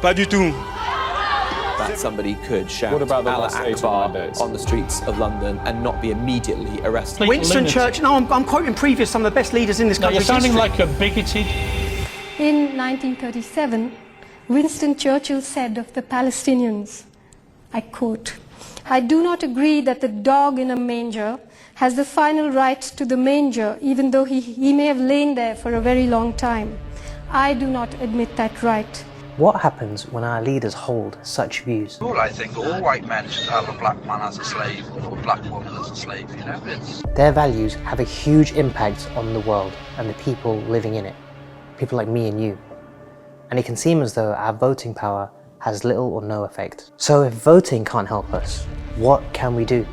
Pas du tout. That somebody could shout What about the Allah last 8 or 9 Akbar days? on the streets of London and not be immediately arrested. Winston Churchill, no, I'm quoting previous, some of the best leaders in this country. You're sounding like a bigoted. In 1937, Winston Churchill said of the Palestinians, I quote, "I do not agree that the dog in a manger has the final right to the manger, even though he may have lain there for a very long time. I do not admit that right." What happens when our leaders hold such views? Well, I think all white men should have a black man as a slave or a black woman as a slave, you know? Their values have a huge impact on the world and the people living in it. People like me and you. And it can seem as though our voting power has little or no effect. So if voting can't help us, what can we do?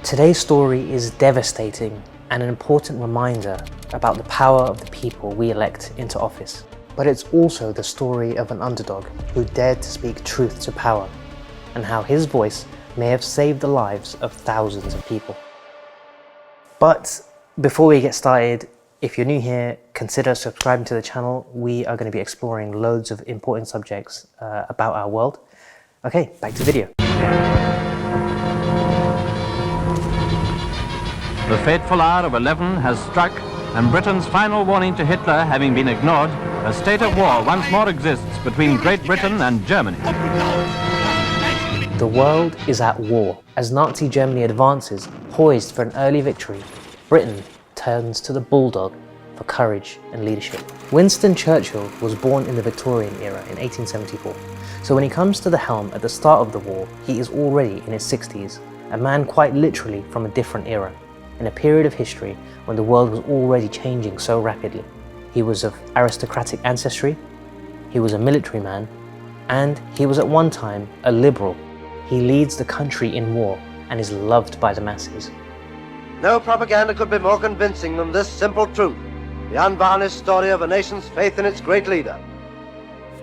Today's story is devastating and an important reminder about the power of the people we elect into office. But it's also the story of an underdog who dared to speak truth to power, and how his voice may have saved the lives of thousands of people. But before we get started, if you're new here, consider subscribing to the channel. We are going to be exploring loads of important subjects about our world. Okay, back to the video. The fateful hour of 11 has struck, and Britain's final warning to Hitler having been ignored, a state of war once more exists between Great Britain and Germany. The world is at war. As Nazi Germany advances, poised for an early victory, Britain turns to the bulldog for courage and leadership. Winston Churchill was born in the Victorian era in 1874. So when he comes to the helm at the start of the war, he is already in his 60s, a man quite literally from a different era, in a period of history when the world was already changing so rapidly. He was of aristocratic ancestry, he was a military man, and he was at one time a liberal. He leads the country in war and is loved by the masses. No propaganda could be more convincing than this simple truth, the unvarnished story of a nation's faith in its great leader.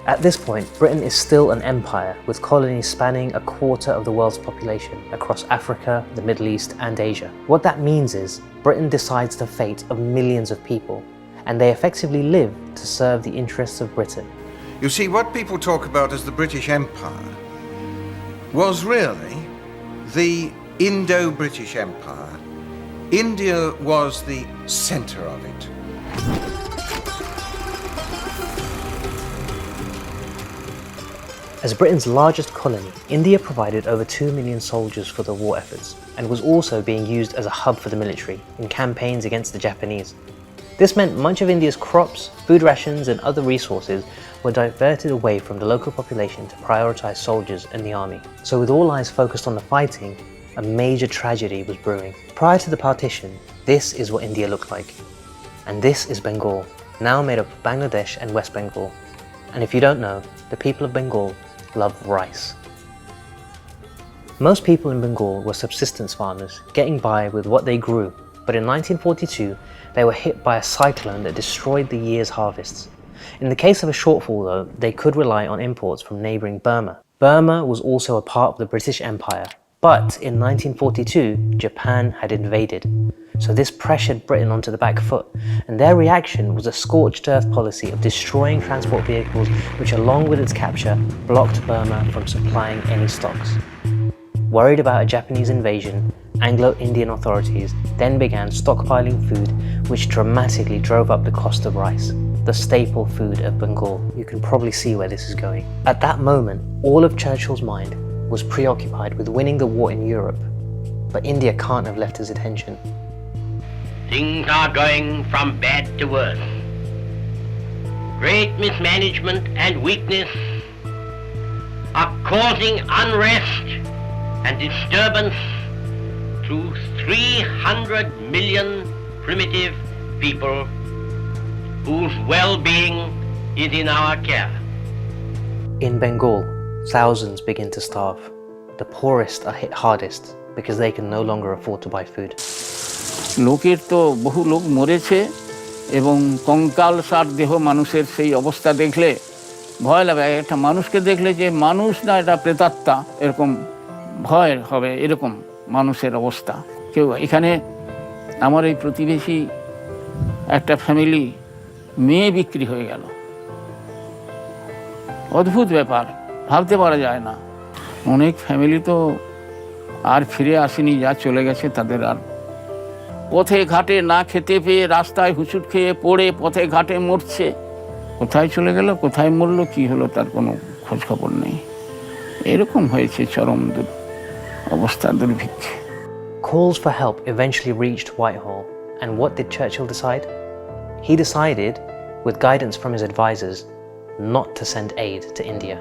At this point, Britain is still an empire with colonies spanning a quarter of the world's population across Africa, the Middle East, and Asia. What that means is Britain decides the fate of millions of people, and they effectively live to serve the interests of Britain. You see, what people talk about as the British Empire was really the Indo-British Empire. India was the center of it. As Britain's largest colony, India provided over 2 million soldiers for the war efforts and was also being used as a hub for the military in campaigns against the Japanese. This meant much of India's crops, food rations and other resources were diverted away from the local population to prioritize soldiers and the army. So with all eyes focused on the fighting, a major tragedy was brewing. Prior to the partition, this is what India looked like. And this is Bengal, now made up of Bangladesh and West Bengal. And if you don't know, the people of Bengal love rice. Most people in Bengal were subsistence farmers, getting by with what they grew, but in 1942 they were hit by a cyclone that destroyed the year's harvests. In the case of a shortfall though, they could rely on imports from neighbouring Burma. Burma was also a part of the British Empire, but in 1942 Japan had invaded. So this pressured Britain onto the back foot, and their reaction was a scorched earth policy of destroying transport vehicles which, along with its capture, blocked Burma from supplying any stocks. Worried about a Japanese invasion, Anglo-Indian authorities then began stockpiling food, which dramatically drove up the cost of rice, the staple food of Bengal. You can probably see where this is going. At that moment, all of Churchill's mind was preoccupied with winning the war in Europe, but India can't have left his attention. Things are going from bad to worse. Great mismanagement and weakness are causing unrest and disturbance to 300 million primitive people whose well-being is in our care. In Bengal, thousands begin to starve. The poorest are hit hardest because they can no longer afford to buy food. লোকের তো বহু লোক মরেছে এবং কঙ্কাল সার দেহ মানুষের সেই অবস্থা দেখলে ভয় লাগে। একটা মানুষকে দেখলে যে মানুষ না, এটা প্রেতাত্মা, এরকম ভয় হবে, এরকম মানুষের অবস্থা। কেউ এখানে আমার এই প্রতিবেশী একটা ফ্যামিলি মেয়ে বিক্রি হয়ে গেল, অদ্ভুত ব্যাপার। ভাবতে পারা যায় না। অনেক ফ্যামিলি তো আর ফিরে আসেনি, যা চলে গেছে তাদের আর পথে ঘাটে না খেতে পেয়ে রাস্তায় হুঁচুট খেয়ে পড়ে পথে ঘাটে মরছে। কোথায় চলে গেল, কোথায় মরলো, কি হলো তার কোনো খোঁজ খবর নেই। এরকম হয়েছে চরম অবস্থা, দুর্ভিক্ষে। Calls for help eventually reached Whitehall, and what did Churchill decide? He decided, with guidance from his advisors, not to send aid to India.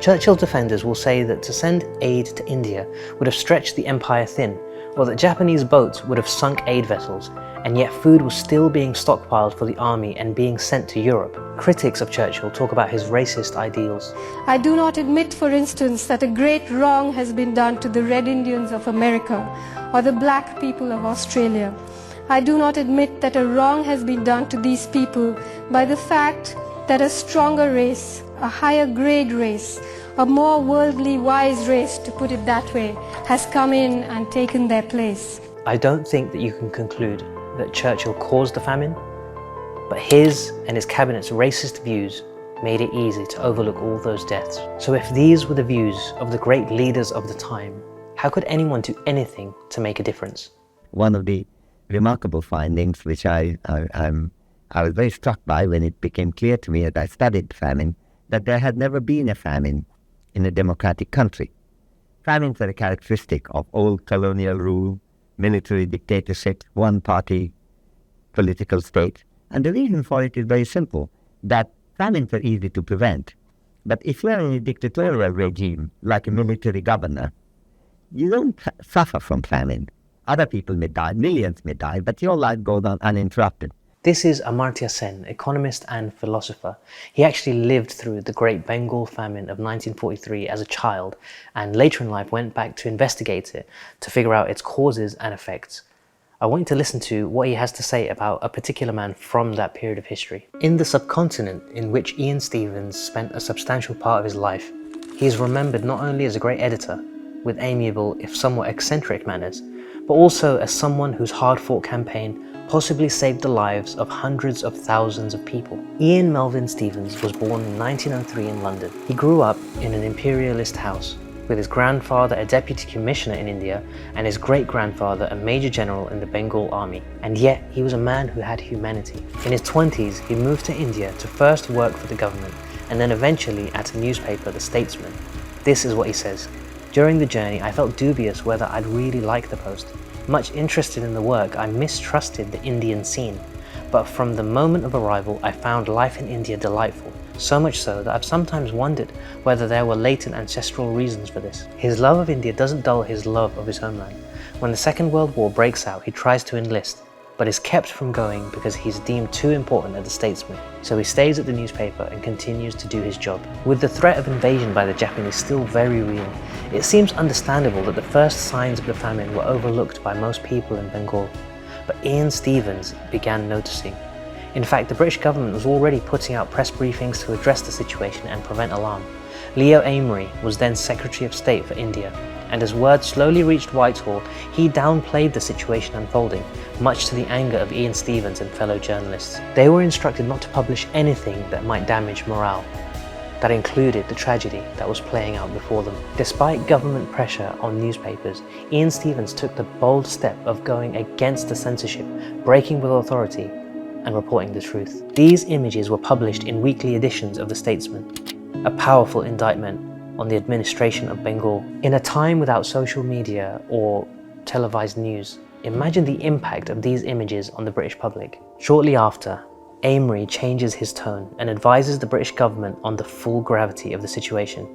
Churchill's defenders will say that to send aid to India would have stretched the empire thin, or that Japanese boats would have sunk aid vessels, and yet food was still being stockpiled for the army and being sent to Europe. Critics of Churchill talk about his racist ideals. I do not admit, for instance, that a great wrong has been done to the Red Indians of America or the black people of Australia. I do not admit that a wrong has been done to these people by the fact that a stronger race, a higher grade race, a more worldly wise race, to put it that way, has come in and taken their place. I don't think that you can conclude that Churchill caused the famine, but his and his cabinet's racist views made it easy to overlook all those deaths. So if these were the views of the great leaders of the time, how could anyone do anything to make a difference? One of the remarkable findings which I was very struck by when it became clear to me as I studied famine, that there had never been a famine in a democratic country. Famines are a characteristic of old colonial rule, military dictatorship, one-party political state. And the reason for it is very simple, that famines are easy to prevent. But if you're in a dictatorial regime, like a military governor, you don't suffer from famine. Other people may die, millions may die, but your life goes on uninterrupted. This is Amartya Sen, economist and philosopher. He actually lived through the Great Bengal Famine of 1943 as a child, and later in life went back to investigate it to figure out its causes and effects. I want you to listen to what he has to say about a particular man from that period of history. In the subcontinent in which Ian Stevens spent a substantial part of his life, he is remembered not only as a great editor, with amiable if somewhat eccentric manners, but also as someone whose hard-fought campaign possibly saved the lives of hundreds of thousands of people. Ian Melvin Stevens was born in 1903 in London. He grew up in an imperialist house, with his grandfather a deputy commissioner in India and his great-grandfather a major general in the Bengal army. And yet he was a man who had humanity. In his 20s, he moved to India to first work for the government and then eventually at a newspaper, The Statesman. This is what he says. During the journey, I felt dubious whether I'd really like the post. Much interested in the work, I mistrusted the Indian scene. But from the moment of arrival, I found life in India delightful. So much so that I've sometimes wondered whether there were latent ancestral reasons for this. His love of India doesn't dull his love of his homeland. When the Second World War breaks out, he tries to enlist, but is kept from going because he's deemed too important at the Statesman. So he stays at the newspaper and continues to do his job. With the threat of invasion by the Japanese still very real, it seems understandable that the first signs of the famine were overlooked by most people in Bengal. But Ian Stevens began noticing. In fact, the British government was already putting out press briefings to address the situation and prevent alarm. Leo Amery was then Secretary of State for India, and as word slowly reached Whitehall, he downplayed the situation unfolding, much to the anger of Ian Stevens and fellow journalists. They were instructed not to publish anything that might damage morale. That included the tragedy that was playing out before them. Despite government pressure on newspapers, Ian Stevens took the bold step of going against the censorship, breaking with authority, and reporting the truth. These images were published in weekly editions of The Statesman, a powerful indictment on the administration of Bengal. In a time without social media or televised news, imagine the impact of these images on the British public. Shortly after, Amery changes his tone and advises the British government on the full gravity of the situation.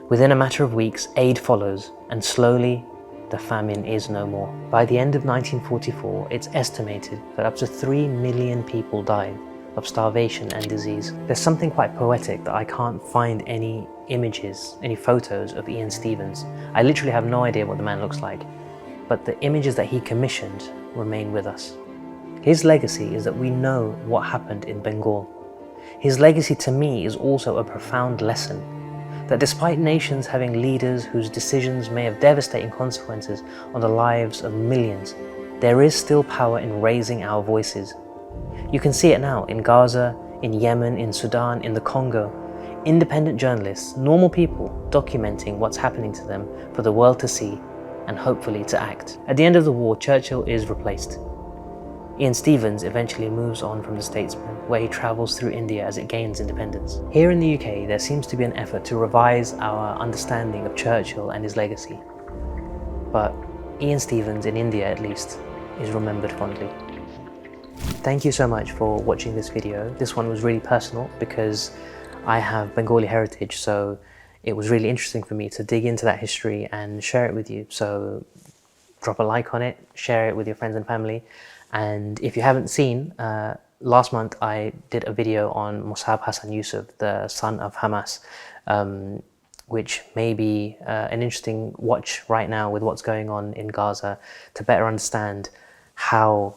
Within a matter of weeks, aid follows, and slowly, the famine is no more. By the end of 1944, it's estimated that up to 3 million people died of starvation and disease. There's something quite poetic that I can't find any images, any photos of Ian Stevens. I literally have no idea what the man looks like, but the images that he commissioned remain with us. His legacy is that we know what happened in Bengal. His legacy to me is also a profound lesson that despite nations having leaders whose decisions may have devastating consequences on the lives of millions, there is still power in raising our voices. You can see it now in Gaza, in Yemen, in Sudan, in the Congo. Independent journalists, normal people documenting what's happening to them for the world to see and hopefully to act. At the end of the war, Churchill is replaced. Ian Stevens eventually moves on from the statesman, where he travels through India as it gains independence. Here in the UK, there seems to be an effort to revise our understanding of Churchill and his legacy. But Ian Stevens, in India at least, is remembered fondly. Thank you so much for watching this video. This one was really personal because I have Bengali heritage, so it was really interesting for me to dig into that history and share it with you. So drop a like on it, share it with your friends and family. And if you haven't seen, last month I did a video on Musab Hassan Yusuf, the son of Hamas, which may be an interesting watch right now with what's going on in Gaza to better understand how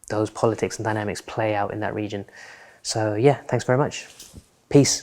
those politics and dynamics play out in that region. So yeah, thanks very much. Peace.